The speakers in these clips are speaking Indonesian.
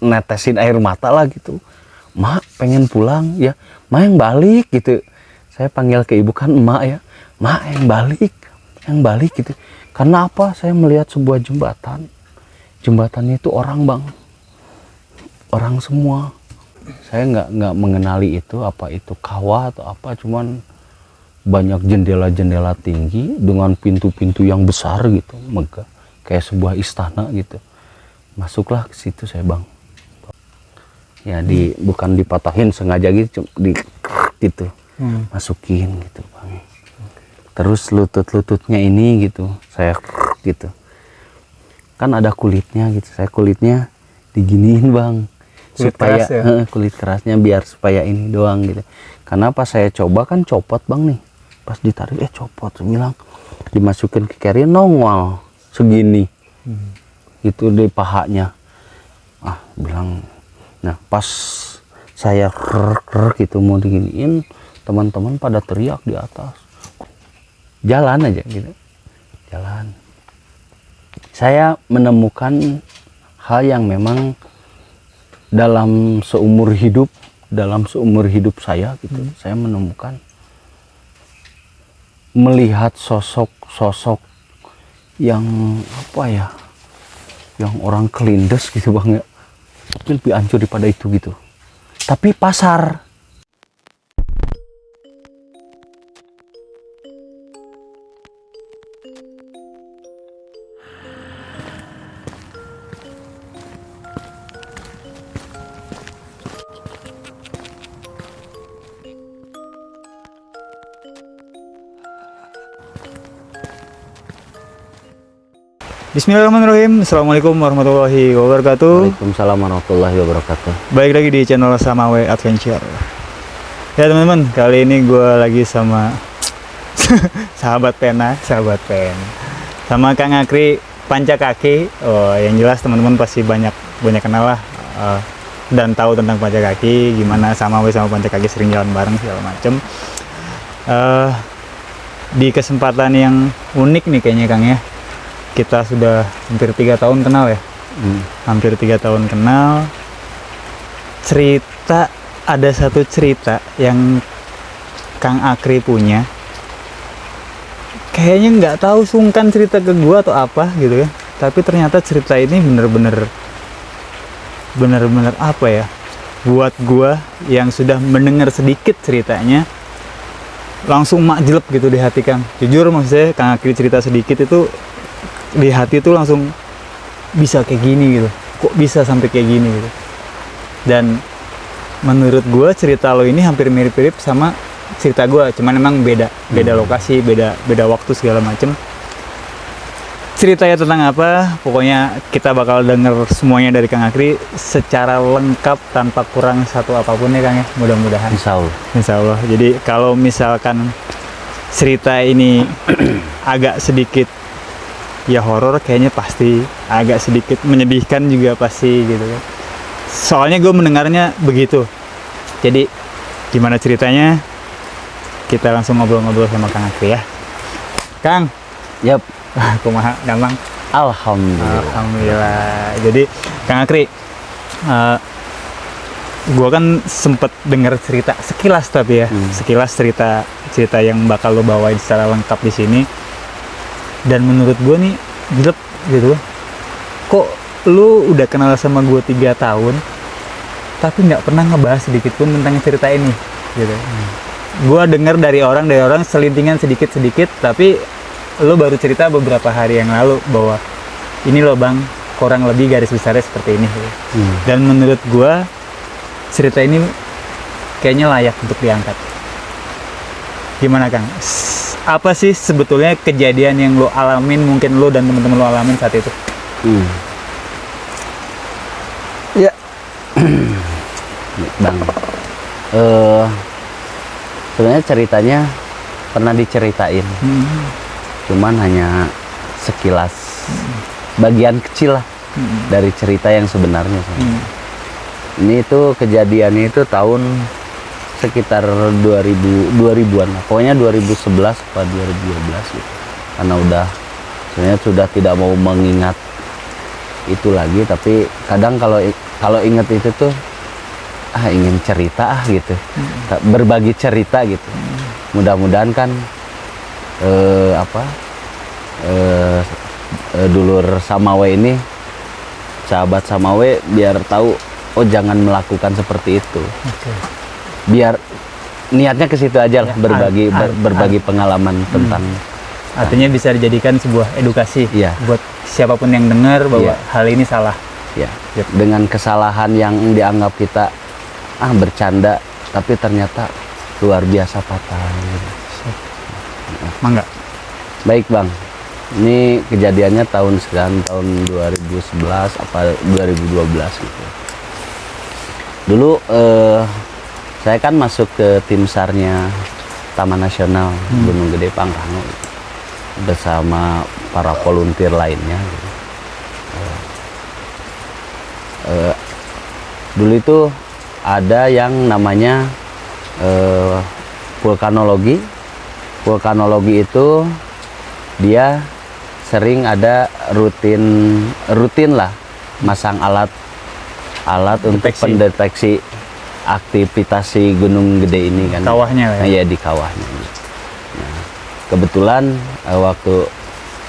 netesin air mata lah gitu. Mak pengen pulang ya, mak yang balik gitu. Saya panggil ke ibu kan emak ya, mak yang balik gitu. Karena apa? Saya melihat sebuah jembatan. Jembatannya itu orang bang, orang semua. Saya nggak mengenali itu apa itu kawah atau apa, cuman banyak jendela-jendela tinggi dengan pintu-pintu yang besar gitu, megah, kayak sebuah istana gitu. Masuklah ke situ saya bang. Ya bukan dipatahin sengaja gitu, gitu. Masukin gitu bang. Terus lututnya ini gitu, saya gitu. Kan ada kulitnya gitu, saya kulitnya diginiin bang. Kulit supaya keras ya? Kulit kerasnya biar supaya ini doang gitu. Karena pas saya coba kan copot bang nih, pas ditarik copot, saya bilang dimasukin ke carrier nongol segini itu di pahanya. Bilang nah pas saya gitu mau diginiin, teman-teman pada teriak di atas, jalan aja gitu, jalan. Saya menemukan hal yang memang dalam seumur hidup saya gitu, saya menemukan melihat sosok yang apa ya, yang orang kelindes gitu bang ya, tapi lebih hancur daripada itu gitu, tapi pasar. Bismillahirrahmanirrahim. Assalamualaikum warahmatullahi wabarakatuh. Waalaikumsalam warahmatullahi wabarakatuh. Baik lagi di channel Samawe Adventure. Ya teman-teman, kali ini gue lagi sama sahabat pen, sama Kang Akri Pancakaki. Oh, yang jelas teman-teman pasti banyak kenal lah dan tahu tentang Pancakaki, gimana Samawe sama Pancakaki sering jalan bareng segala macem. Di kesempatan yang unik nih kayaknya Kang ya. Kita sudah hampir 3 tahun kenal ya, hampir 3 tahun kenal. Ada satu cerita yang Kang Akri punya, kayaknya nggak tahu sungkan cerita ke gua atau apa gitu ya, tapi ternyata cerita ini bener-bener apa ya, buat gua yang sudah mendengar sedikit ceritanya langsung makjelep gitu di hati Kang. Jujur maksudnya Kang Akri cerita sedikit itu di hati tuh langsung bisa kayak gini gitu, kok bisa sampai kayak gini gitu. Dan menurut gue cerita lo ini hampir mirip-mirip sama cerita gue, cuman emang beda lokasi, beda waktu segala macem. Ceritanya tentang apa, pokoknya kita bakal denger semuanya dari Kang Akri secara lengkap tanpa kurang satu apapun ya Kang ya, mudah-mudahan. Insya Allah. Jadi kalau misalkan cerita ini agak sedikit ya horor, kayaknya pasti agak sedikit menyedihkan juga pasti gitu kan. Soalnya gue mendengarnya begitu. Jadi gimana ceritanya? Kita langsung ngobrol-ngobrol sama Kang Akri ya. Kang. Yap. Kumaha gampang. Alhamdulillah. Jadi Kang Akri, gue kan sempet dengar cerita sekilas tapi ya, sekilas cerita yang bakal lo bawain secara lengkap di sini. Dan menurut gue nih jelek gitu, kok lu udah kenal sama gue 3 tahun tapi nggak pernah ngebahas sedikit pun tentang cerita ini gitu. Gue dengar dari orang selintingan sedikit tapi lu baru cerita beberapa hari yang lalu bahwa ini loh bang, kurang lebih garis besarnya seperti ini gitu. Dan menurut gue cerita ini kayaknya layak untuk diangkat. Gimana Kang? Apa sih sebetulnya kejadian yang lo alamin, mungkin lo dan teman-teman lo alamin saat itu? Ya, bang. Sebenarnya ceritanya pernah diceritain, cuman hanya sekilas, bagian kecil lah dari cerita yang sebenarnya. Ini tuh kejadiannya itu tahun sekitar 2000-an lah. Pokoknya 2011 atau 2012 gitu. Karena sebenarnya sudah tidak mau mengingat itu lagi, tapi kadang kalau kalau inget itu tuh ingin cerita gitu, berbagi cerita gitu. Mudah-mudahan kan dulur Samawe ini, sahabat Samawe biar tahu, oh jangan melakukan seperti itu. Biar niatnya ke situ aja lah, berbagi pengalaman tentang. Artinya bisa dijadikan sebuah edukasi buat siapapun yang dengar bahwa hal ini salah. Ya, dengan kesalahan yang dianggap kita bercanda, tapi ternyata luar biasa fatal. Mangga. Baik Bang, ini kejadiannya tahun 2011 apa 2012 gitu. Dulu saya kan masuk ke tim SAR-nya Taman Nasional Gunung Gede Pangrango gitu, bersama para volunteer lainnya gitu. Dulu itu ada yang namanya vulkanologi. Vulkanologi itu dia sering ada rutin lah masang alat untuk pendeteksi aktivitas si Gunung Gede ini kan. Kawahnya ya di kawahnya. Nah, kebetulan waktu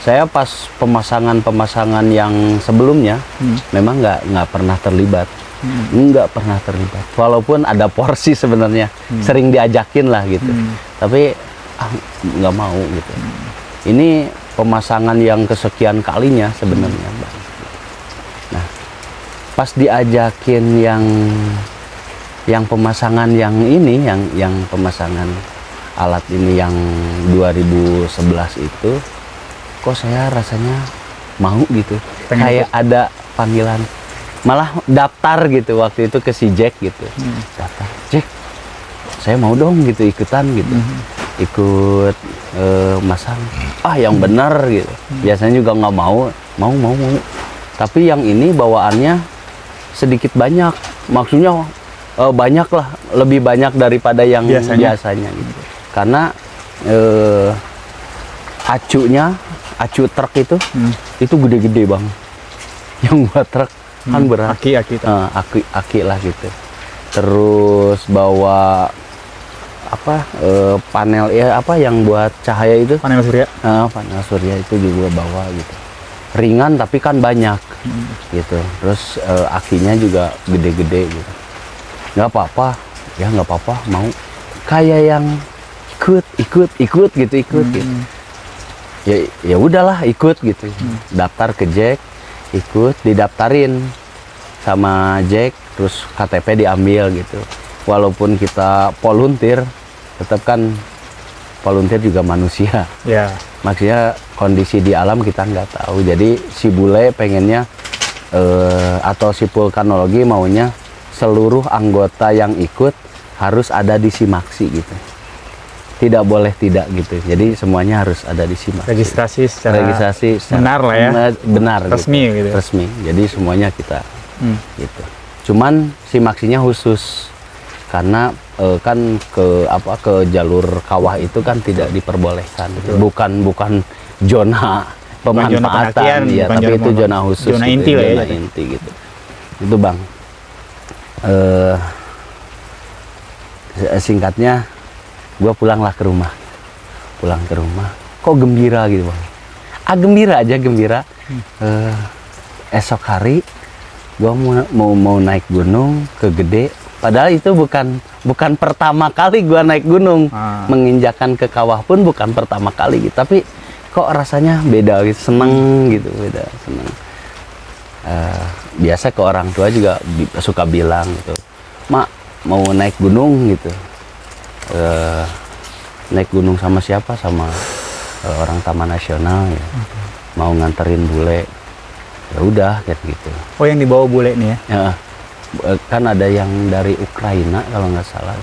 saya pas pemasangan yang sebelumnya memang nggak pernah terlibat. Nggak pernah terlibat, walaupun ada porsi sebenarnya sering diajakin lah gitu, tapi nggak mau gitu. Ini pemasangan yang kesekian kalinya sebenarnya Bang. Nah, pas diajakin yang pemasangan yang ini, yang pemasangan alat ini yang 2011 itu, kok saya rasanya mau gitu. Kayak ada panggilan, malah daftar gitu waktu itu ke si Jack gitu. Daftar, Jack, saya mau dong gitu ikutan gitu. Ikut masang. Yang benar gitu. Biasanya juga nggak mau. Tapi yang ini bawaannya sedikit banyak. Maksudnya banyak lah, lebih banyak daripada yang biasanya gitu. Karena acu truk itu gede-gede Bang. Yang buat truk kan berat. Aki lah gitu. Terus bawa panel yang buat cahaya itu, panel surya. Panel surya itu juga bawa gitu. Ringan tapi kan banyak gitu. Terus akinya juga gede-gede gitu. Nggak apa-apa mau. Kayak yang ikut gitu. Ya udahlah ikut gitu. Daftar ke Jack, ikut, didaftarin sama Jack, terus KTP diambil gitu. Walaupun kita volunteer, tetap kan volunteer juga manusia. Maksudnya kondisi di alam kita nggak tahu. Jadi si bule pengennya atau si vulkanologi maunya seluruh anggota yang ikut harus ada di Simaksi gitu. Tidak boleh tidak gitu. Jadi semuanya harus ada di Simaksi. Registrasi secara benar lah ya. Benar. Resmi gitu. Resmi. Jadi semuanya kita gitu. Cuman Simaksinya khusus. Karena kan ke jalur kawah itu kan tidak diperbolehkan. Bukan zona pemanfaatan ya, tapi itu zona khusus, zona gitu, inti lah ya. Inti gitu. Itu Bang. Singkatnya gua pulanglah ke rumah. Kok gembira gitu Bang. Gembira. Esok hari gua mau naik gunung ke Gede. Padahal itu bukan pertama kali gua naik gunung. Menginjakan ke kawah pun bukan pertama kali gitu. Tapi kok rasanya beda gitu, seneng. Biasa ke orang tua juga suka bilang gitu, Mak mau naik gunung gitu. Naik gunung sama siapa? Sama orang Taman Nasional ya. Mau nganterin bule. Ya udah kayak gitu. Oh, yang dibawa bule nih ya? Kan ada yang dari Ukraina kalau nggak salah.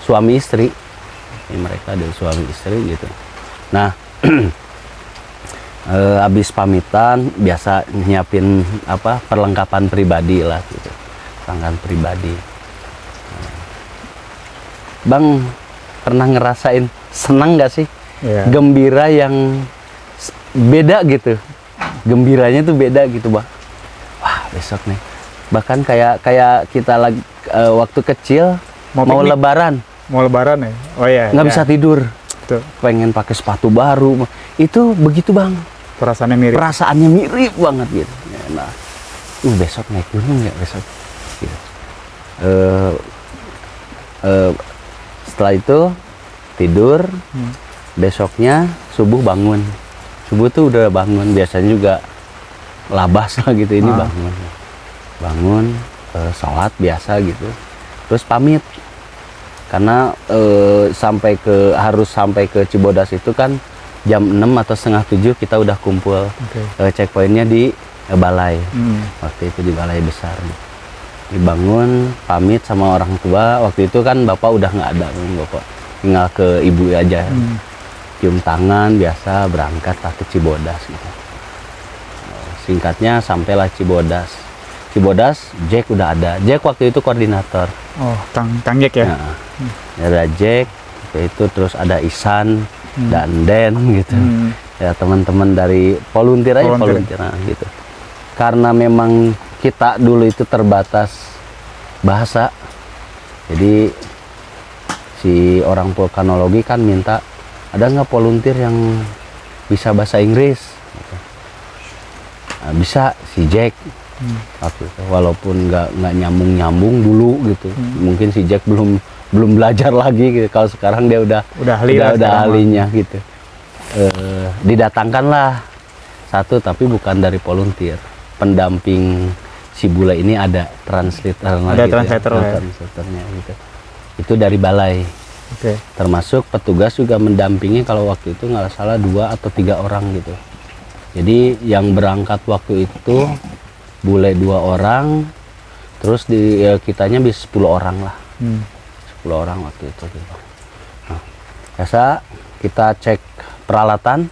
Suami istri. Ini mereka ada suami istri gitu. Nah, habis pamitan biasa nyiapin perlengkapan pribadi lah gitu. Perlengkapan pribadi. Bang pernah ngerasain senang nggak sih? Gembira yang beda gitu. Gembiranya tuh beda gitu Bang. Wah besok nih Bahkan kayak kita lagi waktu kecil mau piknik. lebaran Mau lebaran ya? Oh iya. nggak iya. bisa tidur, Tuh, pengen pakai sepatu baru. Itu begitu bang, perasaannya mirip. perasaannya mirip banget gitu. Nah, besok naik gunung ya besok. Gitu. Setelah itu tidur, besoknya subuh bangun. Subuh tuh udah bangun, biasanya juga labas lah gitu, ini bangun sholat biasa gitu, terus pamit karena harus sampai ke Cibodas itu kan jam 6 atau setengah 7 kita udah kumpul. Checkpointnya di balai. Waktu itu di balai besar. Dibangun, pamit sama orang tua. Waktu itu kan bapak udah nggak ada, bapak tinggal ke ibu aja. Cium tangan biasa, berangkat lah ke Cibodas gitu. Singkatnya sampailah Cibodas. Cibodas, Jack udah ada. Jack waktu itu koordinator. Oh, Kang Jack ya? Nah, ada Jack, itu terus ada Isan dan Den gitu. Ya teman-teman dari volunteer aja, volunteer gitu. Karena memang kita dulu itu terbatas bahasa, jadi si orang vulkanologi kan minta ada nggak volunteer yang bisa bahasa Inggris gitu. Nah, bisa si Jack waktu itu, walaupun nggak nyambung dulu gitu. Mungkin si Jack belum belajar lagi gitu. Kalau sekarang dia udah ahlinya gitu. Didatangkanlah satu, tapi bukan dari volunteer, pendamping si bule ini ada translator, ada gitu translatornya gitu. Itu dari balai. Termasuk petugas juga mendampingi, kalau waktu itu nggak salah 2 atau 3 orang gitu. Jadi yang berangkat waktu itu bule 2 orang, terus kitanya bisa 10 orang lah. 10 orang waktu itu gitu. Nah, biasa kita cek peralatan,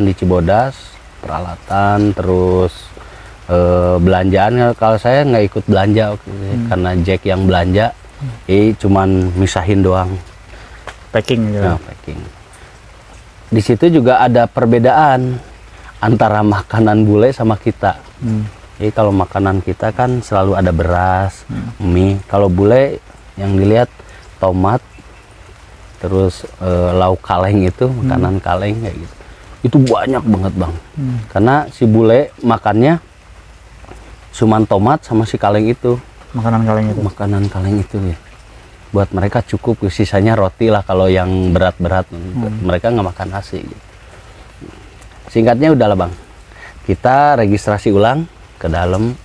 di Cibodas, peralatan, terus belanjaan. Kalau saya nggak ikut belanja waktu itu, karena Jack yang belanja, cuman misahin doang. Packing gitu. Nah, packing. Di situ juga ada perbedaan antara makanan bule sama kita. Jadi kalau makanan kita kan selalu ada beras, mie. Kalau bule yang dilihat tomat, terus lauk kaleng itu, makanan kaleng kayak gitu. Itu banyak banget bang. Karena si bule makannya cuman tomat sama si kaleng itu. Makanan kaleng itu ya. Buat mereka cukup, sisanya roti lah kalau yang berat-berat. Mereka nggak makan nasi gitu. Singkatnya udahlah bang, kita registrasi ulang ke dalam.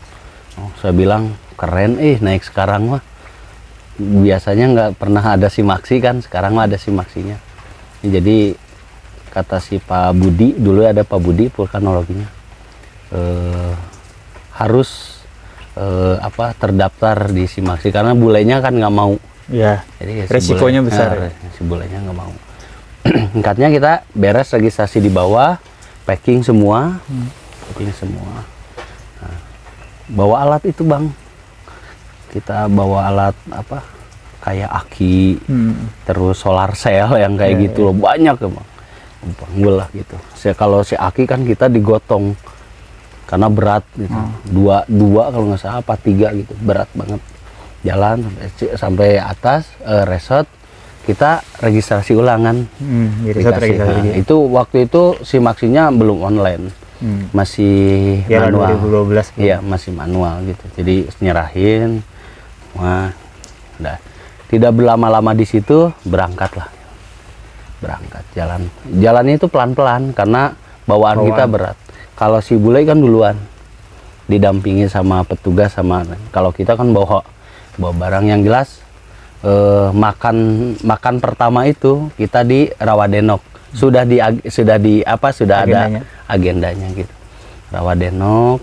Saya bilang keren, naik sekarang mah. Biasanya nggak pernah ada simaksi kan, sekarang mah ada simaksinya. Jadi kata si Pak Budi, dulu ada Pak Budi vulkanologinya, harus terdaftar di simaksi, karena bulenya kan nggak mau. Ya, jadi resikonya besar. Si bulenya nggak mau. Singkatnya kita beres registrasi di bawah, packing semua. Nah, bawa alat itu bang, kita bawa alat kayak aki, terus solar cell yang kayak gitu loh, banyak ya bang. Panggul lah gitu. Kalau si aki kan kita digotong karena berat gitu. Dua kalau nggak salah, 3 gitu, berat banget. Jalan sampai atas resort, kita registrasi ulangan. Itu waktu itu simaksinya belum online, masih manual. 2012 gitu. Iya, masih manual gitu. Jadi nyerahin, udah. Tidak berlama-lama di situ, berangkat jalannya itu pelan-pelan karena bawaan kita berat. Kalau si bule kan duluan didampingi sama petugas, kalau kita kan bawa barang. Yang jelas makan pertama itu kita di Rawadenok, sudah ada agendanya gitu. Rawadenok,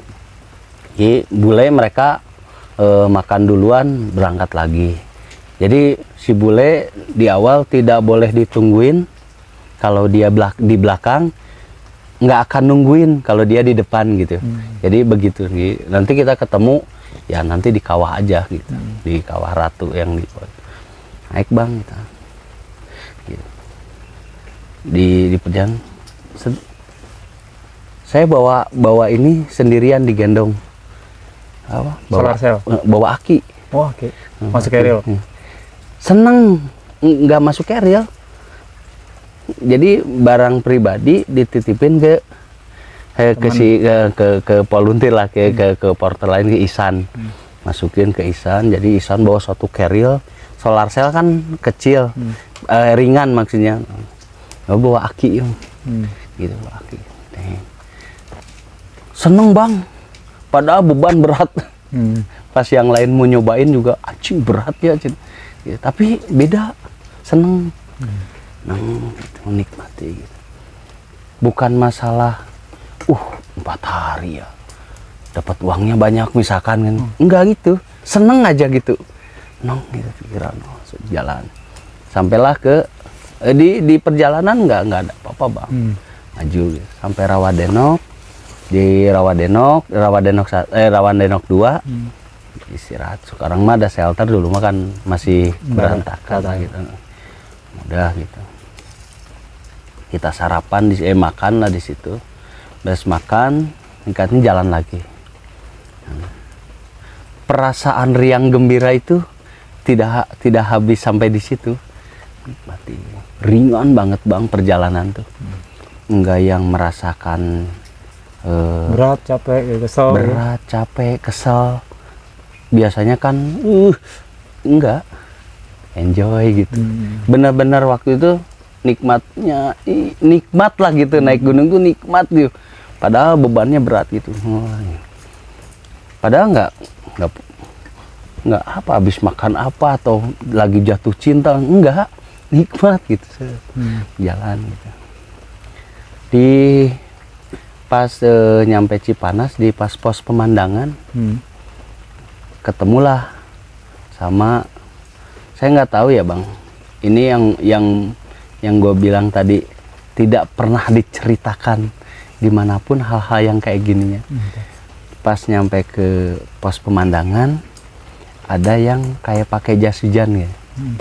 bule mereka makan duluan, berangkat lagi. Jadi si bule di awal tidak boleh ditungguin. Kalau dia di belakang nggak akan nungguin kalau dia di depan gitu. Jadi begitu, nanti kita ketemu ya nanti di kawah aja gitu, di kawah Ratu yang di naik bang kita gitu. Di perjalanan saya bawa ini sendirian, digendong apa Solar cell. bawa aki. Oh, oke. Masuk keril. Seneng nggak masuk keril. Jadi barang pribadi dititipin ke volunteer lah, ke porter lain, ke Isan. Masukin ke Isan, jadi Isan bawa suatu keril. Solar cell kan kecil, ringan maksudnya. Bawa aki gitu, bawa aki. Seneng bang, padahal beban berat. Pas yang lain mau nyobain juga anjing berat ya, tapi beda, seneng. Gitu, menikmati gitu. Bukan masalah 4 hari ya dapat uangnya banyak misalkan kan, enggak gitu, seneng aja gitu, gitu pikiran jalan. Sampailah ke di perjalanan nggak ada apa-apa bang, maju gitu. Sampai Rawadenok, di Rawadenok 2 istirahat. Sekarang mah ada shelter, dulu mah kan masih berantakan lah gitu. Udah gitu. Kita sarapan makan lah di situ. Beres makan, tingkatnya jalan lagi. Perasaan riang gembira itu tidak habis sampai di situ. Mati. Ringan banget bang perjalanan tuh. Enggak yang merasakan berat, capek, kesel. Berat, capek, kesel. Biasanya kan enggak. Enjoy gitu. Benar-benar waktu itu nikmat lah gitu, naik gunung tuh nikmat gitu. Padahal bebannya berat gitu. Padahal nggak apa habis makan apa atau lagi jatuh cinta, enggak, nikmat gitu. Jalan gitu. Di pas nyampe Cipanas, di pas pos pemandangan, ketemulah sama, saya nggak tahu ya bang, ini yang gue bilang tadi, tidak pernah diceritakan dimanapun hal-hal yang kayak gininya. Pas nyampe ke pos pemandangan, ada yang kayak pakai jas hujan ya,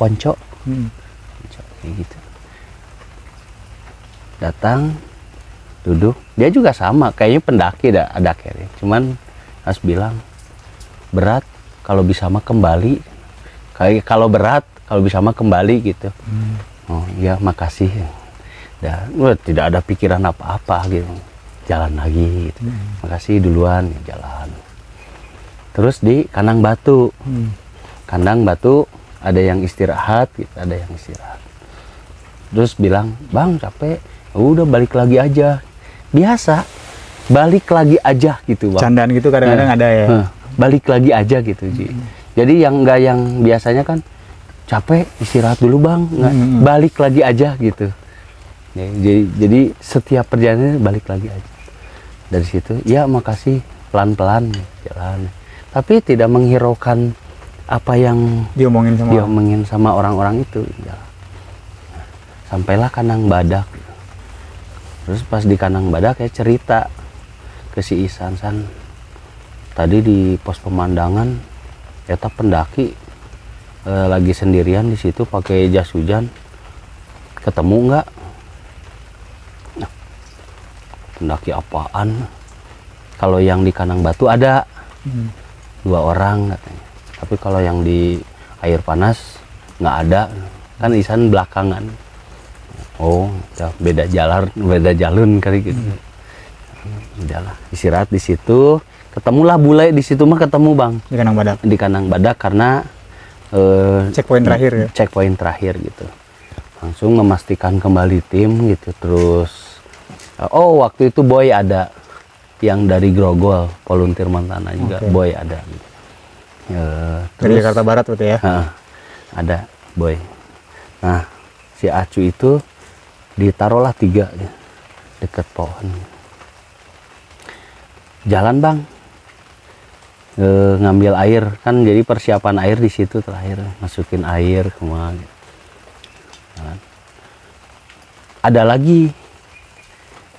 ponco, kayak gitu. Datang, duduk, dia juga sama, kayaknya pendaki ada kiri, cuman harus bilang berat, kalau bisa mah kembali, kayak kalau berat, kalau bisa mah kembali gitu. Oh ya makasih. Dan tidak ada pikiran apa-apa gitu. Jalan lagi gitu. Makasih duluan, jalan. Terus di Kandang Batu. Kandang Batu ada yang istirahat gitu, ada yang istirahat. Terus bilang, "Bang, capek. Udah balik lagi aja." Biasa. Balik lagi aja gitu, Bang. Candaan gitu kadang-kadang ada ya. Balik lagi aja gitu, Ji. Jadi yang biasanya kan capek, istirahat dulu bang, balik lagi aja gitu. Ya, jadi setiap perjalanan balik lagi aja. Dari situ, ya makasih, pelan-pelan jalan. Tapi tidak menghiraukan apa yang diomongin sama orang-orang itu. Jalan. Sampailah Kandang Badak. Terus pas di Kandang Badak ya cerita ke si Isan, San, tadi di pos pemandangan, eta pendaki lagi sendirian di situ pakai jas hujan, ketemu nggak? Nah, pendaki apaan? Kalau yang di Kandang Batu ada 2 orang katanya, tapi kalau yang di air panas nggak ada, kan Isan belakangan. Oh, ya beda jalur kali gitu. Udahlah, istirahat di situ, ketemulah bule di situ mah, ketemu bang Di Kandang Badak. Di Kandang Badak karena checkpoint terakhir ya. Checkpoint terakhir gitu. Langsung memastikan kembali tim gitu. Terus waktu itu Boy ada yang dari Grogol, volunteer Montana juga. Boy ada gitu. Dari Jakarta Barat berarti ya. Ada Boy. Nah, si Acu itu ditaruhlah 3 dekat pohon. Jalan bang, ngambil air kan, jadi persiapan air di situ terakhir, masukin air kemana gitu. Nah, ada lagi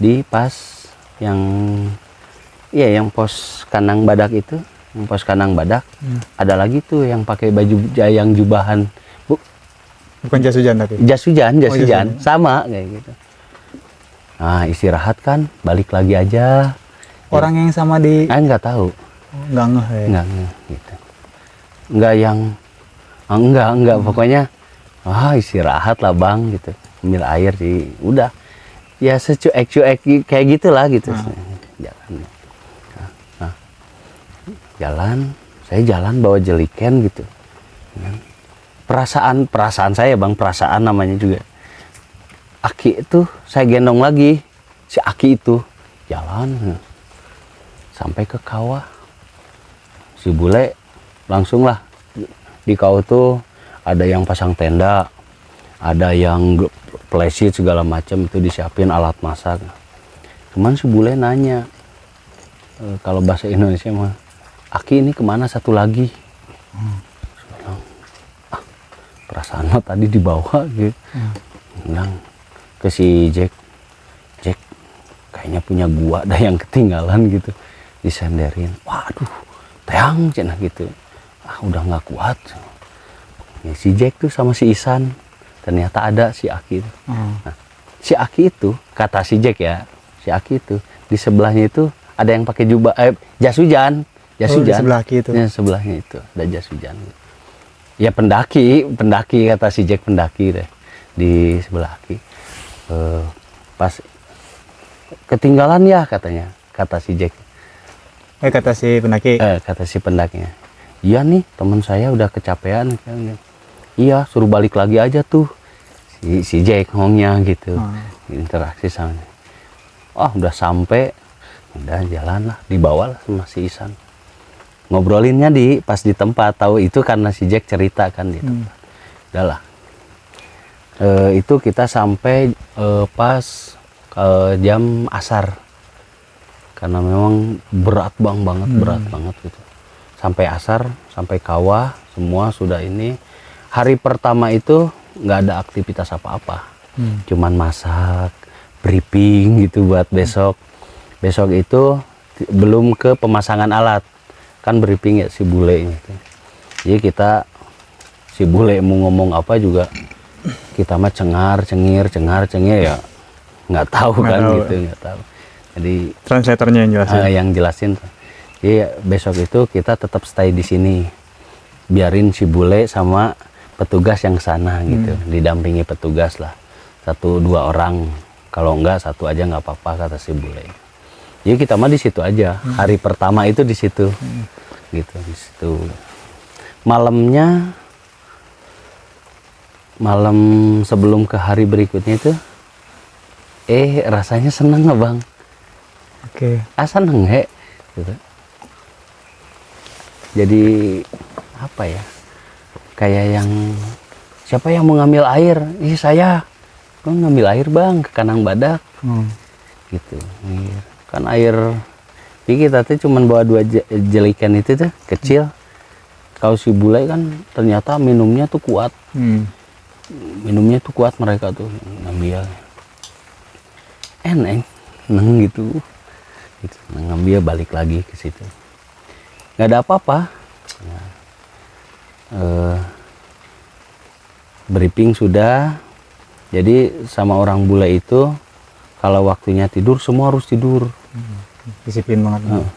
di pas yang pos Kandang Badak itu, yang pos Kandang Badak, ada lagi tuh yang pakai baju yang jubahan, bukan jas hujan tapi jas hujan sama kayak gitu. Nah istirahat kan, balik lagi aja. Orang yang sama di nggak tahu. Nggak ngeh ya. Nggak gitu. Nggak yang enggak pokoknya istirahat lah bang gitu, ambil air sih udah ya secuek-cuek kayak gitulah gitu. Jalan. Nah, saya jalan bawa jeliken gitu. Perasaan saya bang, perasaan namanya juga. Aki itu saya gendong lagi, si Aki itu jalan sampai ke kawah. Si bule langsung lah di kawah tuh ada yang pasang tenda, ada yang plesit segala macam, itu disiapin alat masak. Cuman si bule nanya, kalau bahasa Indonesia mah, Aki ini kemana satu lagi? Bilang, perasaan mah tadi dibawa gitu. Bilang ke si Jack, kayaknya punya gua ada yang ketinggalan gitu, disenderin. Waduh, teang cenah gitu. Udah nggak kuat. Ya, si Jack tuh sama si Isan ternyata ada si Aki. Nah, si Aki itu kata si Jack ya, si Aki itu di sebelahnya itu ada yang pakai jubah jas hujan. Di sebelah Aki itu. Ya, sebelahnya itu ada jas hujan. Ya pendaki kata si Jack, pendaki deh di sebelah Aki. Pas ketinggalan ya katanya, kata si Jack. Kata si pendaki. Kata si pendakinya. Iya nih teman saya udah kecapean. Iya suruh balik lagi aja tuh. Si Jack ngomongnya gitu. Interaksi sama. Udah sampai. Udah jalan lah. Dibawa lah sama si Isan. Ngobrolinnya pas di tempat. Tahu itu karena si Jack cerita kan di tempat. Udahlah. Itu kita sampai pas jam asar. Karena memang berat banget gitu. Sampai asar, sampai kawah, semua sudah ini. Hari pertama itu nggak ada aktivitas apa-apa, cuman masak, briefing gitu buat besok. Besok itu belum ke pemasangan alat, kan briefing ya si bule gitu. Jadi si bule mau ngomong apa juga, kita mah cengar cengir ya nggak tahu kan gitu, nggak tahu. Jadi translatornya yang jelasin. Yang jelasin. Jadi besok itu kita tetap stay di sini, biarin si bule sama petugas yang sana gitu, didampingi petugas lah, 1-2 orang, kalau enggak 1 aja nggak apa-apa kata si bule. Jadi kita mah di situ aja, hari pertama itu di situ, gitu di situ. Malam sebelum ke hari berikutnya itu, rasanya seneng nggak bang? Oke. Seneng gitu. Jadi apa ya, kayak yang siapa yang mau ngambil air, saya ngambil air bang ke Kanang Badak, gitu. Kan air jadi kita tuh cuman bawa 2 jelikan itu tuh kecil. Kalau si bule kan ternyata minumnya tuh kuat, mereka tuh ngambil gitu, ngambil balik lagi ke situ. Nggak ada apa-apa. Briefing sudah. Jadi sama orang bule itu kalau waktunya tidur semua harus tidur. Disiplin banget.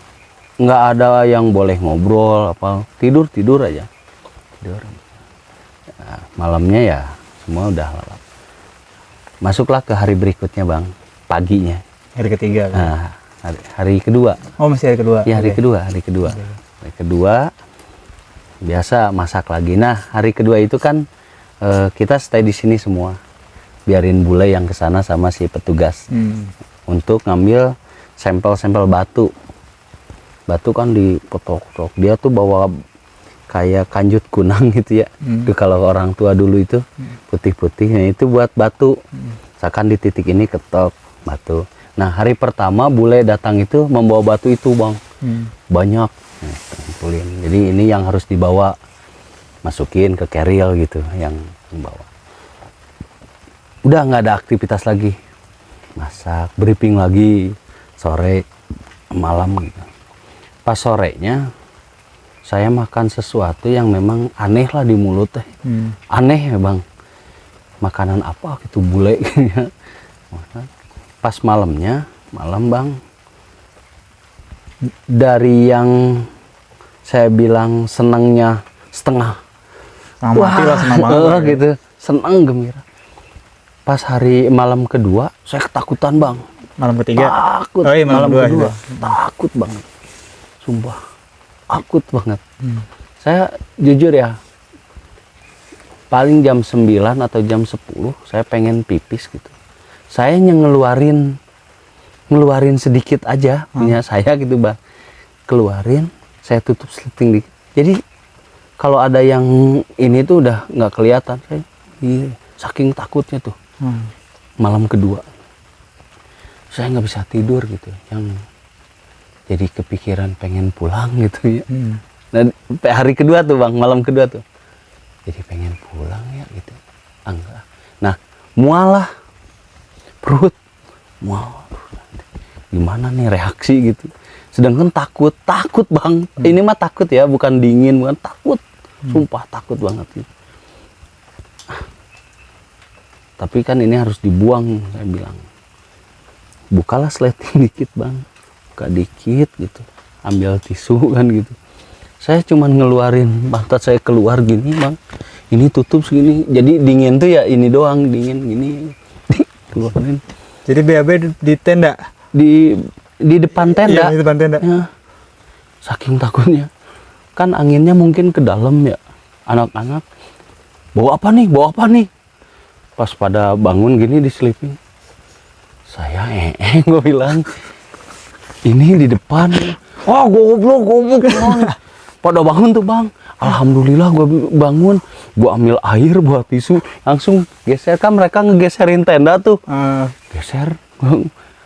Nggak ada yang boleh ngobrol apa, tidur aja. Tidur. Nah, malamnya ya semua udah lalap. Masuklah ke hari berikutnya bang, paginya. Hari ketiga. Kan? Nah, hari kedua. Masih hari kedua. Ya hari kedua. Hari kedua biasa masak lagi. Nah hari kedua itu kan kita stay di sini semua, biarin bule yang kesana sama si petugas untuk ngambil sampel batu kan dipotok-potok. Dia tuh bawa kayak kanjut kunang gitu ya. Itu kalau orang tua dulu itu putih-putihnya itu buat batu. Misalkan di titik ini ketok batu. Nah hari pertama bule datang itu membawa batu itu bang, banyak. Kumpulin. Jadi ini yang harus dibawa, masukin ke keril gitu, yang membawa. Udah nggak ada aktivitas lagi, masak, briefing lagi, sore, malam gitu. Pas sorenya saya makan sesuatu yang memang aneh lah di mulut teh, aneh ya bang. Makanan apa gitu bule. Pas malam bang, dari yang saya bilang senangnya setengah. Mati lah, senang banget ya. gitu, senang gembira. Pas malam kedua saya ketakutan bang. Malam ketiga. Takut. Oh iya, malam kedua gitu. Takut banget. Sumpah. Takut banget. Saya jujur ya. Paling jam 9 atau jam 10 saya pengen pipis gitu. Saya ngeluarin sedikit aja punya saya gitu bang. Keluarin, saya tutup sleting dikit. Jadi kalau ada yang ini tuh udah nggak kelihatan. Saya saking takutnya tuh. Malam kedua saya nggak bisa tidur gitu, yang jadi kepikiran pengen pulang gitu ya. Dan hari kedua tuh bang, malam kedua tuh jadi pengen pulang ya gitu. Enggak. Nah mualah perut, gimana nih reaksi gitu. Sedangkan takut bang. Ini mah takut ya, bukan dingin, bukan takut. Sumpah takut banget gitu. Tapi kan ini harus dibuang, saya bilang. Bukalah sleting dikit bang, buka dikit gitu, ambil tisu kan gitu. Saya cuman ngeluarin pantat saya keluar gini bang, ini tutup segini, jadi dingin tuh ya ini doang, dingin gini keluarin. Jadi BAB di tenda? Di depan tenda. Iya, di depan tenda. Ya. Saking takutnya, kan anginnya mungkin ke dalam ya, anak-anak bawa apa nih, pas pada bangun gini di sleeping. Saya gue bilang ini di depan. Wah goblok pada bangun tuh bang. Alhamdulillah gue bangun, gue ambil air buat tisu, langsung geser. Kan mereka ngegeserin tenda tuh, geser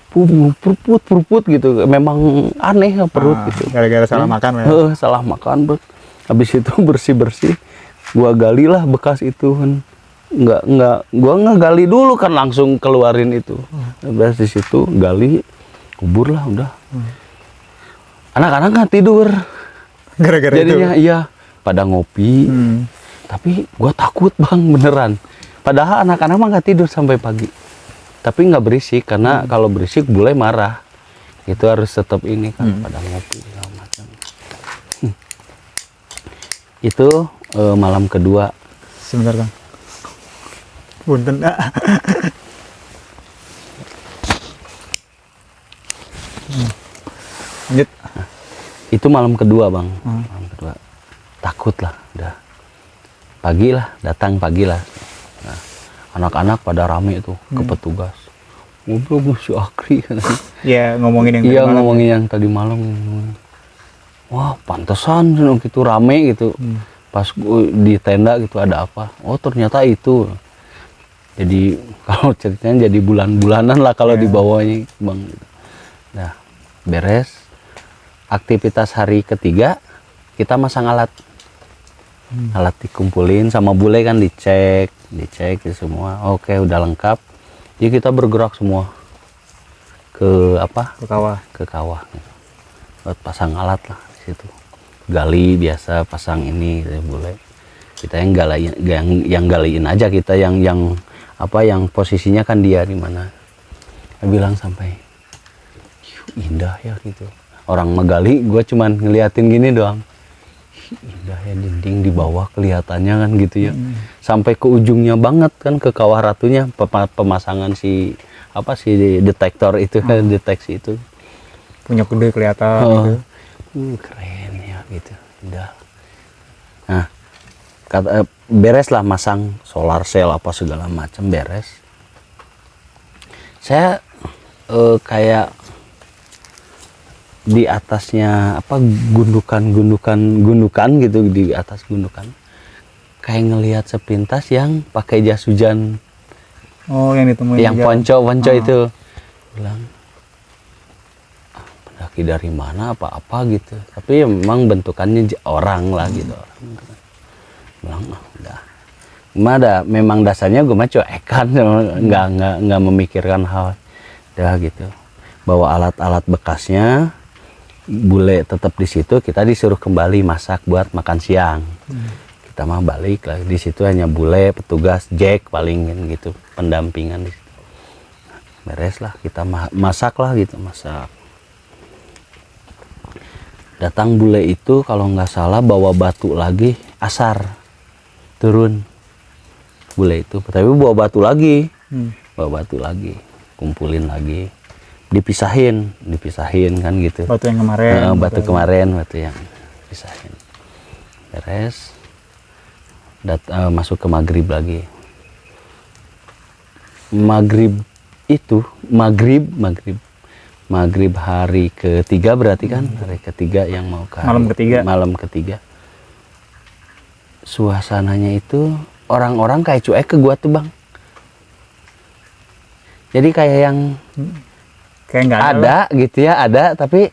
purput gitu. Memang aneh ya perut gitu, gara-gara salah makan ya. Salah makan bro. Habis itu bersih gue gali lah bekas itu kan. Enggak gua ngegali dulu kan, langsung keluarin itu. Terus di situ gali, kubur lah udah. Anak-anak nggak tidur Gara-gara jadinya itu. iya pada ngopi. Tapi gua takut bang beneran, padahal anak-anak mah nggak tidur sampai pagi, tapi nggak berisik karena kalau berisik bule marah. Itu harus tetap ini kan, pada ngopi segala macam. Itu malam kedua. Sebentar bang, punten. Lanjut. Itu malam kedua bang. Malam kedua takut lah, udah datang pagi lah. Nah, anak-anak pada rame tuh ke petugas. Udah si Akri. Ya ngomongin yang iya tadi malam. ngomongin yang tadi malam. Wah pantesan gitu rame gitu. Pas di tenda gitu ada apa? Oh ternyata itu. Jadi kalau ceritanya jadi bulan-bulanan lah kalau dibawanya bang. Nah beres. Aktivitas hari ketiga kita masang alat. Alat dikumpulin sama bule kan, dicek itu semua. Oke udah lengkap. Jadi kita bergerak semua ke apa? Ke kawah gitu. Buat pasang alat lah di situ. Gali biasa, pasang ini gitu, bule. Kita yang galiin aja, kita yang posisinya kan dia di mana. Saya bilang sampai indah ya gitu. Orang megali, gue cuman ngeliatin gini doang. Indah ya dinding di bawah kelihatannya kan gitu ya. Sampai ke ujungnya banget kan, ke kawah ratunya, pemasangan si detektor itu kan, deteksi itu. Punya kuda kelihatan gitu. Keren ya gitu, indah. Nah, beres lah masang solar cell apa segala macam beres. Saya kayak di atasnya apa gundukan gitu, di atas gundukan kayak ngelihat sepintas yang pakai jas hujan. Oh yang ditemuin yang ponco itu. Bilang pendaki dari mana apa gitu, tapi ya memang bentukannya orang lah gitu. Bilang udah memang dasarnya gue mah cuekan, nggak memikirkan hal udah gitu. Bawa alat-alat bekasnya, bule tetap di situ, kita disuruh kembali masak buat makan siang. Kita mah balik lah, di situ hanya bule, petugas, Jack paling gitu, pendampingan di situ. Beres lah, kita masak lah gitu, masak. Datang bule itu kalau nggak salah bawa batu lagi, asar turun bule itu, tapi bawa batu lagi, bawa batu lagi, kumpulin lagi, dipisahin kan gitu. Batu yang kemarin. Batu kemarin, batu yang pisahin. Beres, masuk ke maghrib lagi. Maghrib hari ketiga berarti kan, hari ketiga yang mau ke malam ketiga. Suasananya itu orang-orang kayak cuek ke gua tuh bang. Jadi kayak yang kayak nggak ada gitu ya, ada tapi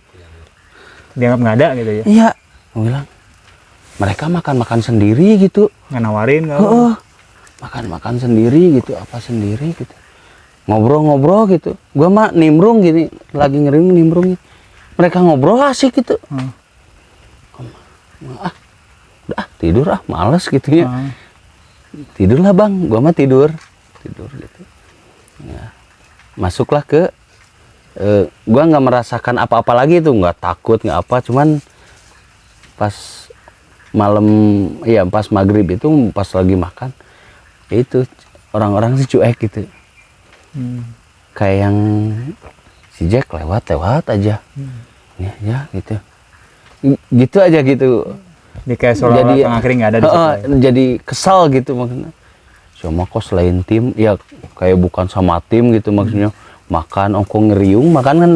dianggap nggak ada gitu ya. Iya, gua bilang mereka makan sendiri gitu, Nggak nawarin nggak? makan sendiri gitu, apa sendiri gitu, ngobrol gitu. Gua mah nimbrung gini, lagi nimbrung. Mereka ngobrol asik gitu. Udah tidur males gitu ya. Tidur lah bang, gua mah tidur gitu. Ya. Masuklah ke, gua nggak merasakan apa-apa lagi tuh, nggak takut nggak apa, cuman pas malam, ya pas maghrib itu pas lagi makan, itu orang-orang sih cuek gitu. Kayak yang si Jack lewat aja, ya gitu, gitu aja gitu. Jadi kayak seolah-olah Kang Akri nggak ada di situ. Jadi kesal gitu maksudnya. Cuma kok selain tim, ya kayak bukan sama tim gitu maksudnya. Makan ongkong ngeriung, makan kan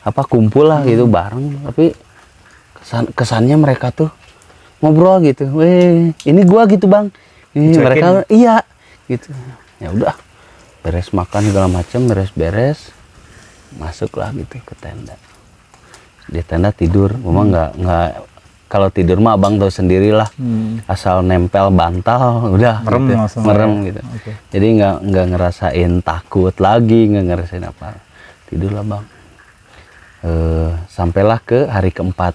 apa kumpul lah gitu bareng. Tapi kesannya mereka tuh ngobrol gitu. Ini gua gitu bang. Mereka iya gitu. Ya udah. Beres makan segala macam, beres masuklah gitu ke tenda. Di tenda tidur, memang nggak kalau tidur mah abang tahu sendirilah, asal nempel bantal udah merem, gitu, merem gitu. Okay. Jadi nggak ngerasain takut lagi, nggak ngerasain apa, tidurlah bang. Sampailah ke hari keempat.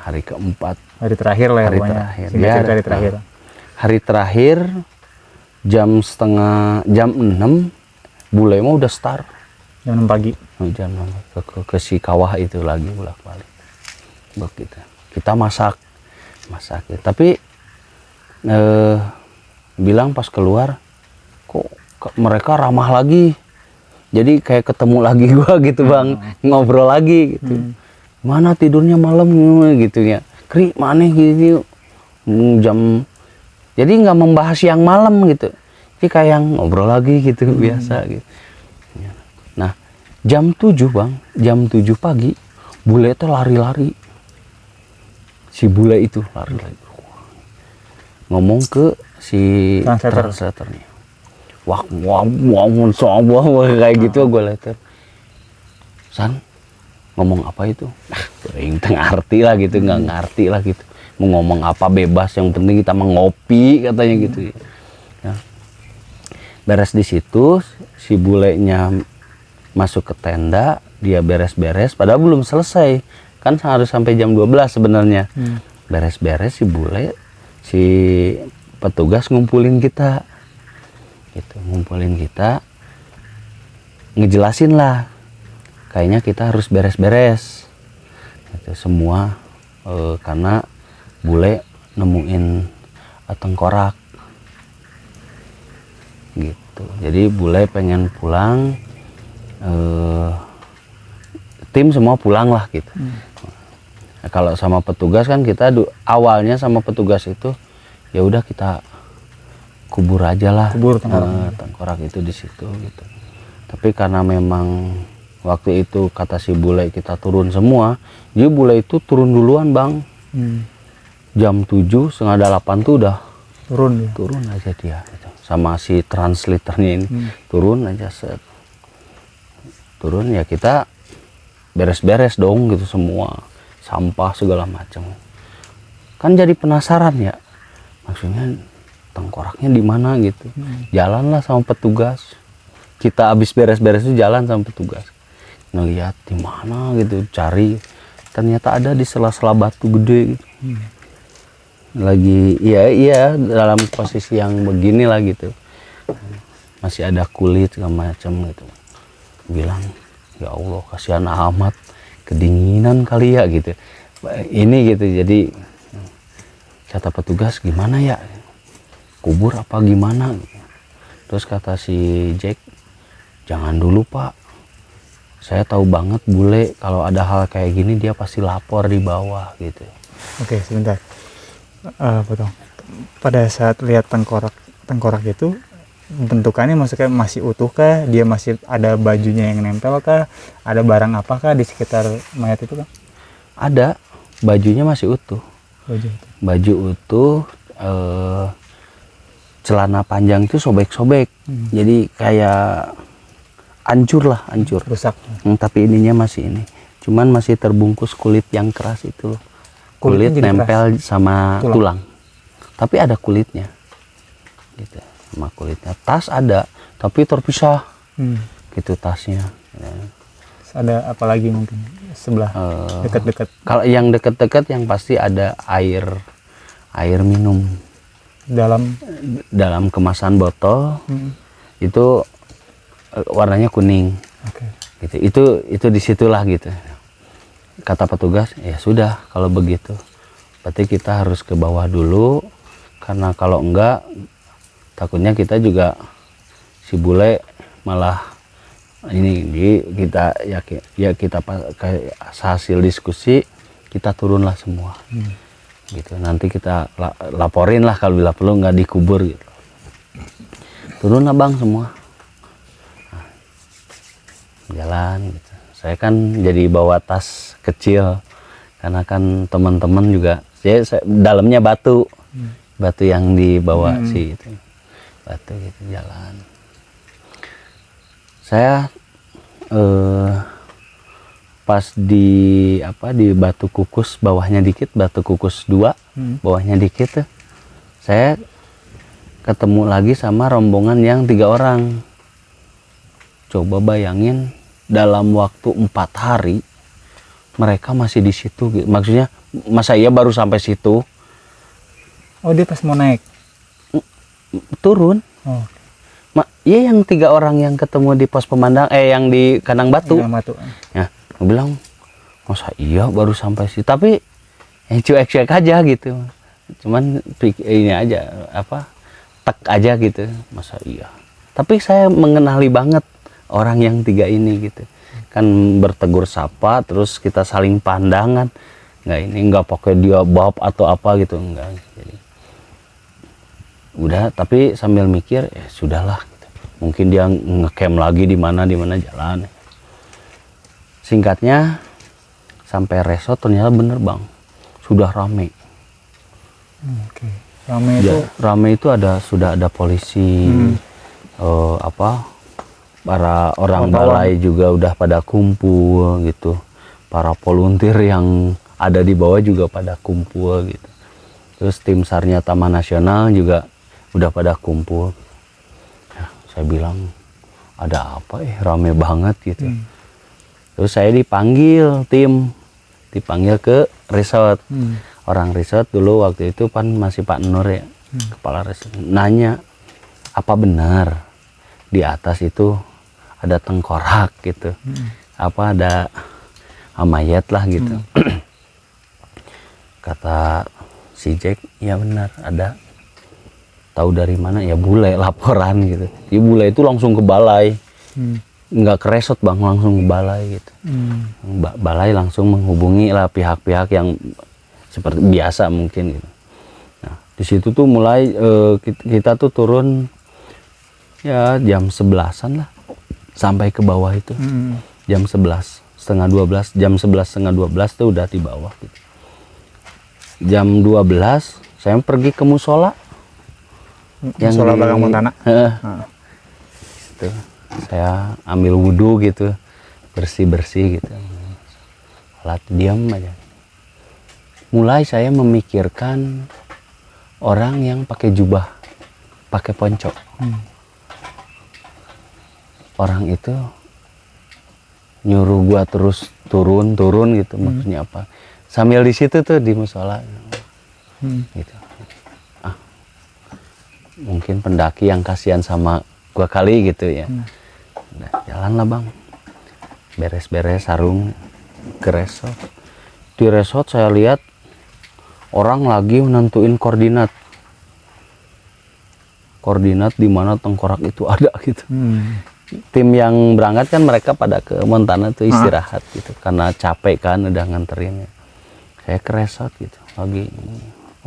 Hari keempat. Hari terakhir lah ya. Hari terakhir. Hari terakhir. Jam 6 bule mah udah start. Jam 6 pagi. Jam 6 ke si kawah itu lagi bolak-balik. Begitu. Kita masak ya. Tapi bilang pas keluar kok mereka ramah lagi. Jadi kayak ketemu lagi gua gitu bang, ngobrol lagi gitu. Mana tidurnya malam gitu ya. Kri mana gitu jam. Jadi nggak membahas yang malam gitu, jadi kayak yang ngobrol lagi gitu biasa gitu. Nah jam 7 bang, jam 7 pagi bule itu lari-lari, si bule itu lari-lari ngomong ke si translatornya, wah kayak gitu gue lihat. San ngomong apa itu? Nggak ngerti lah gitu, nggak ngerti lah gitu. Mau ngomong apa bebas, yang penting kita mengopi katanya gitu ya. Beres di situ si bulenya masuk ke tenda, dia beres-beres padahal belum selesai kan, harus sampai jam 12 sebenarnya. Beres-beres si bule, si petugas ngumpulin kita gitu, ngejelasin lah kayaknya kita harus beres-beres gitu semua, karena bule nemuin tengkorak gitu. Jadi bule pengen pulang, tim semua pulang lah gitu. Nah, kalau sama petugas kan kita awalnya sama petugas itu ya udah kita kubur aja lah, tengkorak itu di situ gitu. Tapi karena memang waktu itu kata si bule kita turun semua, jadi bule itu turun duluan bang. Jam 7, setengah 8 tuh udah turun aja dia gitu. Sama si translatornya ini turun aja set. Turun ya kita beres-beres dong gitu semua, sampah segala macam. Kan jadi penasaran ya, maksudnya tengkoraknya di mana gitu. Jalanlah sama petugas. Kita habis beres-beres itu jalan sama petugas. Ngeliat di mana gitu, cari. Ternyata ada di sela-sela batu gede gitu. Lagi iya dalam posisi yang begini lah gitu, masih ada kulit segala macam gitu. Bilang ya Allah kasihan amat kedinginan kali ya gitu ini gitu. Jadi kata petugas gimana ya, kubur apa gimana. Terus kata si Jack, jangan dulu Pak, saya tahu banget bule kalau ada hal kayak gini dia pasti lapor di bawah gitu. Oke, sebentar. Potong. Pada saat lihat tengkorak itu bentukannya maksudnya masih utuh kah? Dia masih ada bajunya yang nempel kah? Ada barang apakah di sekitar mayat itu kan? Ada, bajunya masih utuh. Baju utuh, celana panjang itu sobek-sobek. Jadi kayak hancur lah, hancur. Rusak. Tapi ininya masih ini. Cuman masih terbungkus kulit yang keras itu loh. Kulit Kulitnya jadi nempel keras. sama tulang. Tapi ada kulitnya. Gitu. Sama kulitnya. Tas ada, tapi terpisah. Gitu tasnya. Ya. Ada apa lagi mungkin sebelah dekat-dekat? Kalau yang dekat-dekat yang pasti ada air minum dalam kemasan botol. Itu warnanya kuning. Gitu. Itu disitulah gitu. Kata petugas, ya sudah kalau begitu berarti kita harus ke bawah dulu, karena kalau enggak takutnya kita juga si bule malah ini. Kita kita hasil diskusi kita turunlah semua. Gitu, nanti kita laporin lah kalau bila perlu, nggak dikubur gitu. Turun lah Bang semua. Nah, jalan gitu. Saya kan jadi bawa tas kecil karena kan teman-teman juga saya dalamnya batu yang dibawa sih itu batu gitu. Jalan saya pas di Batu Kukus bawahnya dikit, Batu Kukus 2 bawahnya dikit tuh, saya ketemu lagi sama rombongan yang 3 orang. Coba bayangin dalam waktu 4 hari mereka masih di situ gitu. Maksudnya masa iya baru sampai situ. Oh, dia pas mau naik turun. Iya, yang 3 orang yang ketemu di pos pemandang yang di kandang batu. Ya, aku bilang masa iya baru sampai situ, tapi cuek-cuek aja gitu. Cuman ini aja tek aja gitu, masa iya. Tapi saya mengenali banget orang yang 3 ini gitu. Kan bertegur sapa, terus kita saling pandangan. Nggak pakai dia bab atau apa gitu, enggak. Jadi udah, tapi sambil mikir ya sudahlah gitu. Mungkin dia ngecamp lagi di mana jalan. Singkatnya sampai resort ternyata bener Bang, sudah rame. Rame itu sudah ada polisi, para orang balai juga udah pada kumpul gitu. Para volunteer yang ada di bawah juga pada kumpul gitu. Terus tim SAR-nya Taman Nasional juga udah pada kumpul. Ya, saya bilang ada apa rame banget gitu. Terus saya dipanggil ke resort. Orang resort dulu waktu itu kan masih Pak Nur ya, kepala resort. Nanya, apa benar di atas itu ada tengkorak gitu, ada mayat lah gitu. Kata si Jack, ya benar ada. Tahu dari mana? Ya bule laporan gitu. Di bule itu langsung ke balai, nggak ke resort Bang, langsung ke balai gitu. Balai langsung menghubungi lah pihak-pihak yang seperti biasa mungkin gitu. Nah, di situ tuh mulai kita tuh turun ya jam 11-an lah sampai ke bawah itu. Jam 11, setengah 12, jam 11 setengah 12 tuh udah di bawah gitu. Jam 12 saya pergi ke musola. Yang musola belakang Montana. Gitu. Saya ambil wudhu gitu, bersih-bersih gitu. Sholat diam aja. Mulai saya memikirkan orang yang pakai jubah, pakai ponco. Orang itu nyuruh gua terus turun gitu, maksudnya apa? Sambil di situ tuh di musola, gitu. Mungkin pendaki yang kasihan sama gua kali gitu ya. Udah, jalan lah Bang, beres-beres sarung, ke resort. Di resort saya lihat orang lagi menentuin koordinat di mana tengkorak itu ada gitu. Tim yang berangkat kan mereka pada ke Montana tuh istirahat gitu karena capek kan udah nganterinnya. Saya ke resort gitu lagi,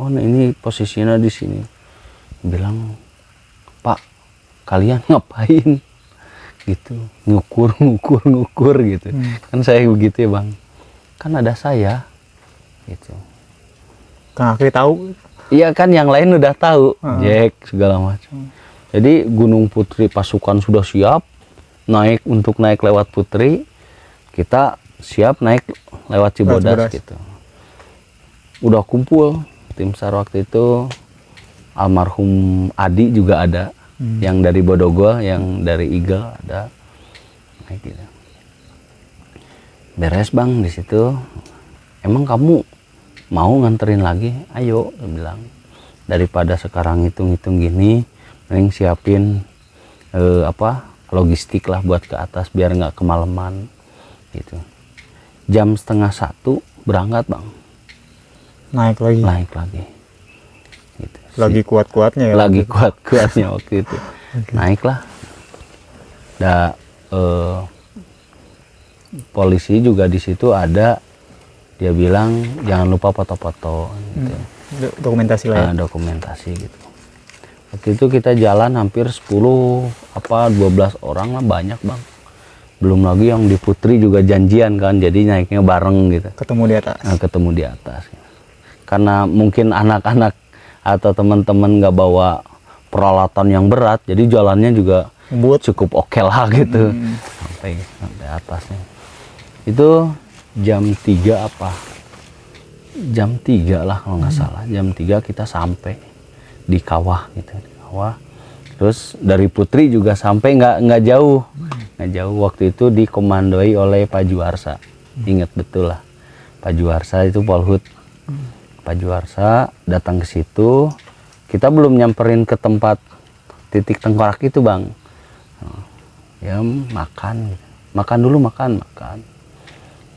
oh ini posisinya di sini. Bilang, Pak, kalian ngapain gitu, ngukur gitu. Kan saya begitu ya Bang, kan ada saya gitu. Kang Akri tahu? Iya kan, yang lain udah tahu, Jack segala macam. Jadi Gunung Putri pasukan sudah siap untuk naik lewat Putri, kita siap naik lewat Cibodas gitu. Udah kumpul tim SAR waktu itu, almarhum Adi juga ada, yang dari Bodogol, yang dari Eagle ada, kayak gitu. Beres Bang di situ. Emang kamu mau nganterin lagi? Ayo, dia bilang. Daripada sekarang hitung-hitung gini, mending siapin logistik lah buat ke atas biar nggak kemalaman gitu. Jam 12:30 berangkat Bang. Naik lagi Gitu. Lagi kuat-kuatnya ya? Lagi kuat-kuatnya waktu itu. Naiklah. Polisi juga di situ ada, dia bilang jangan lupa foto-foto gitu. Dokumentasi lah ya? Dokumentasi gitu. Waktu itu kita jalan hampir 10 12 orang lah, banyak Bang. Belum lagi yang di Putri juga janjian kan, jadi naiknya bareng gitu. Ketemu di atas? Ketemu di atas. Karena mungkin anak-anak atau teman-teman nggak bawa peralatan yang berat, jadi jalannya juga cukup oke lah gitu. Sampai atasnya. Itu jam 3 jam 3 lah kalau nggak salah. Jam 3 kita sampai di kawah gitu, di kawah. Terus dari Putri juga sampai nggak jauh. Waktu itu dikomandoi oleh Pak Juarsa. Ingat betul lah. Pak Juarsa itu Polhut. Pak Juarsa datang ke situ. Kita belum nyamperin ke tempat titik tengkorak itu Bang. Ya makan. Makan dulu, makan.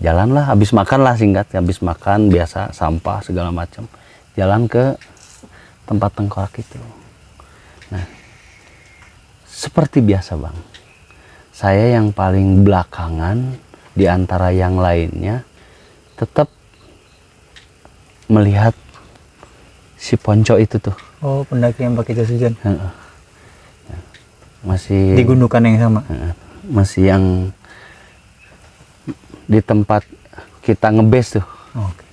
Jalan lah, habis makan lah singkat. Habis makan biasa sampah segala macam. Jalan ke tempat tengkorak itu. Nah, seperti biasa Bang, saya yang paling belakangan di antara yang lainnya tetap melihat si Ponco itu tuh. Oh, pendaki yang pakai jas hujan. Masih di gundukan yang sama. Masih yang di tempat kita ngebase tuh. Okay.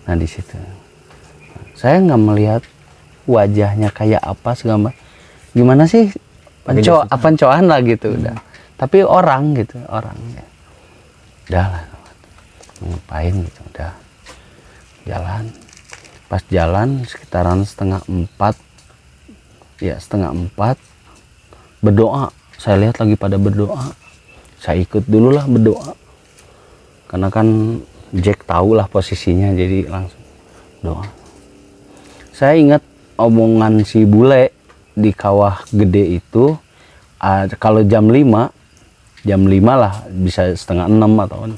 Nah di situ saya nggak melihat wajahnya kayak apa segala, gimana sih pancoan lah gitu. Udah, tapi orang gitu, orang ya udah lah, ngapain gitu, udah jalan. Pas jalan sekitaran 3:30 ya, 3:30 berdoa. Saya lihat lagi pada berdoa, saya ikut dulu lah berdoa karena kan Jack tahu lah posisinya, jadi langsung doa. Saya ingat omongan si bule di kawah gede itu, kalau jam 5 lah, bisa 5:30 atau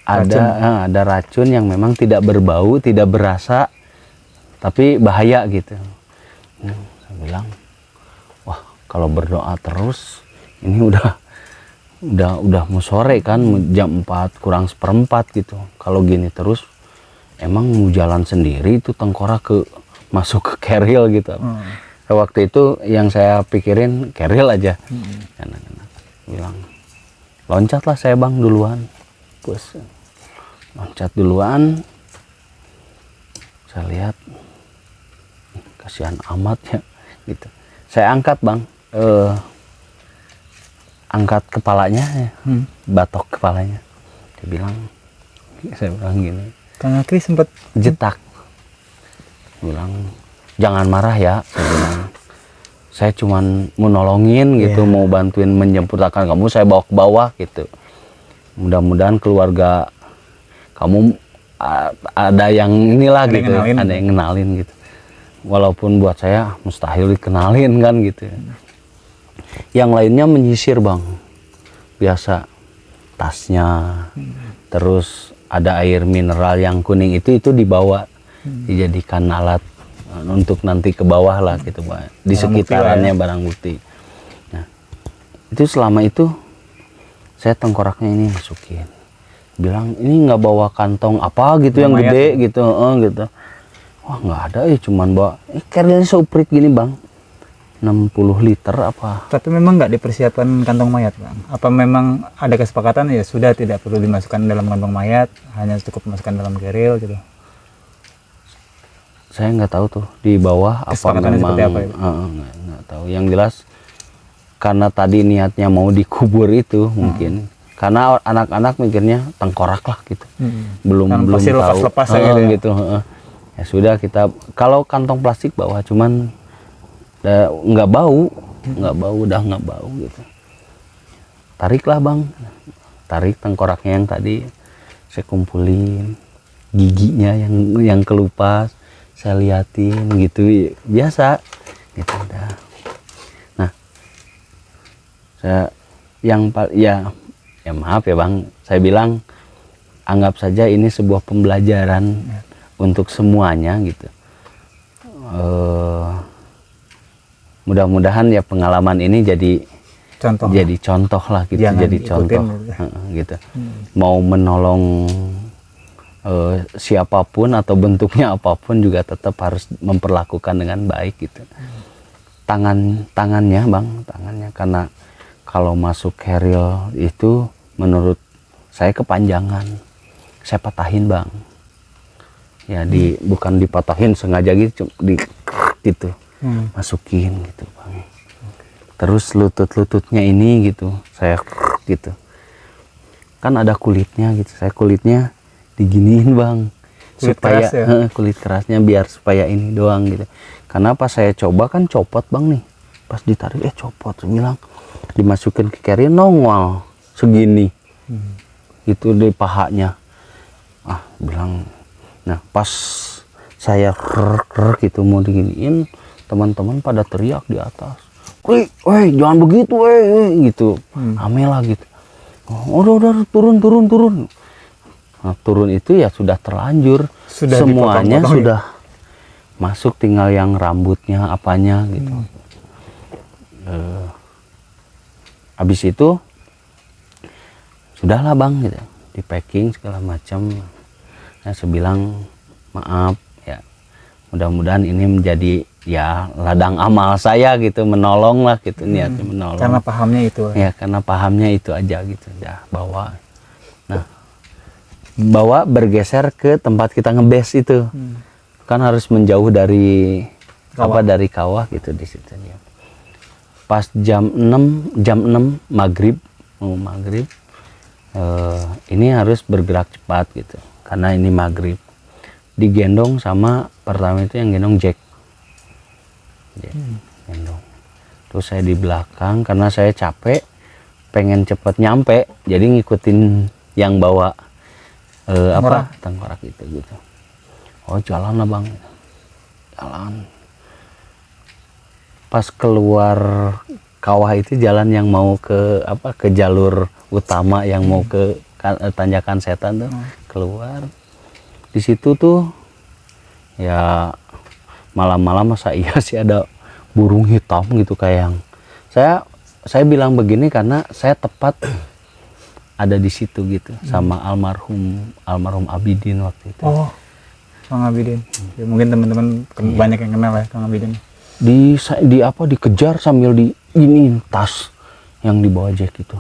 ada racun yang memang tidak berbau, tidak berasa, tapi bahaya gitu. Saya bilang, wah kalau berdoa terus ini udah mau sore kan, jam 4 kurang 1/4 gitu. Kalau gini terus emang mau jalan sendiri itu tengkorak masuk ke keril gitu. Waktu itu yang saya pikirin keril aja. Bilang, loncatlah saya Bang duluan. Terus loncat duluan. Saya lihat kasihan amat ya gitu. Saya angkat Bang, angkat kepalanya ya, batok kepalanya. Saya bilang gini, Kang Akri sempat jetak, bilang jangan marah ya. Saya bilang, saya cuman mau nolongin gitu, mau bantuin menjemputkan kamu, saya bawa ke bawah gitu. Mudah-mudahan keluarga kamu ada yang inilah gitu, ada yang kenalin gitu. Walaupun buat saya mustahil dikenalin kan gitu. Yang lainnya menyisir Bang, biasa tasnya, terus ada air mineral yang kuning itu dibawa dijadikan alat untuk nanti ke bawah lah gitu Pak, di Barang sekitarannya bukti lah ya. barang bukti. Nah itu selama itu saya tengkoraknya ini masukin, bilang ini nggak bawa kantong apa gitu yang Mayat gede ya? gitu, gitu. Wah nggak ada cuman bawa kerilnya seuprit gini Bang, 60 liter apa. Tapi memang nggak dipersiapkan kantong mayat, Bang? Apa memang ada kesepakatan ya sudah tidak perlu dimasukkan dalam kantong mayat, hanya cukup masukkan dalam keril gitu? Saya nggak tahu tuh di bawah apa Kesepakatannya memang, seperti apa ya? nggak tahu. Yang jelas karena tadi niatnya mau dikubur itu mungkin, karena anak-anak mikirnya tengkorak lah gitu, belum Kan pasti tahu lepas-lepas ya gitu ya? gitu. Ya sudah kita kalau kantong plastik bawa cuman nggak bau, udah nggak bau gitu. Tariklah Bang, tarik tengkoraknya yang tadi saya kumpulin, giginya yang kelupas saya liatin gitu, biasa gitu udah. Nah saya ya maaf ya Bang, saya bilang anggap saja ini sebuah pembelajaran untuk semuanya gitu. Mudah-mudahan ya pengalaman ini jadi contoh lah gitu. Jangan jadi diikutin contoh gitu. Mau menolong siapapun atau bentuknya apapun juga tetap harus memperlakukan dengan baik gitu. Tangannya Bang, karena kalau masuk keril itu menurut saya kepanjangan, saya patahin Bang. Ya bukan dipatahin sengaja gitu, gitu. Masukin gitu Bang. Terus lututnya ini gitu saya gitu, kan ada kulitnya gitu, saya kulitnya diginiin Bang, Kulit supaya keras ya? Kulit kerasnya biar supaya ini doang gitu. Karena pas saya coba kan copot Bang nih, pas ditarik copot, saya bilang dimasukin ke carrier nongol segini itu di pahanya, bilang. Nah pas saya gitu mau diginiin, teman-teman pada teriak di atas, weh jangan begitu gitu, ame lah gitu. Udah turun. Nah, turun itu ya sudah terlanjur, semuanya sudah masuk, tinggal yang rambutnya apanya gitu. Habis itu sudahlah Bang gitu, di packing segala macam. Saya bilang maaf ya, mudah-mudahan ini menjadi ya ladang amal saya gitu, menolong lah gitu, niatnya menolong. Karena pahamnya itu ya, karena pahamnya itu aja gitu, ya bawa. Nah bawa bergeser ke tempat kita ngebase itu, kan harus menjauh dari kawah. dari kawah gitu di situ dia. Pas jam 6 maghrib, ini harus bergerak cepat gitu, karena ini maghrib. Digendong sama pertama itu yang gendong Jack. Gendong. Terus saya di belakang karena saya capek, pengen cepet nyampe, jadi ngikutin yang bawa tengkorak itu gitu. Oh jalan lah Bang, jalan. Pas keluar kawah itu jalan yang mau ke jalur utama yang mau ke tanjakan setan tuh, keluar. Di situ tuh ya malam-malam masa iya sih ada burung hitam gitu, kayak yang saya bilang begini karena saya tepat ada di situ gitu sama almarhum Abidin waktu itu. Oh, Kang Abidin. Ya, mungkin teman-teman banyak yang kenal ya Kang Abidin. Dikejar sambil diginiin tas yang dibawa Jack itu.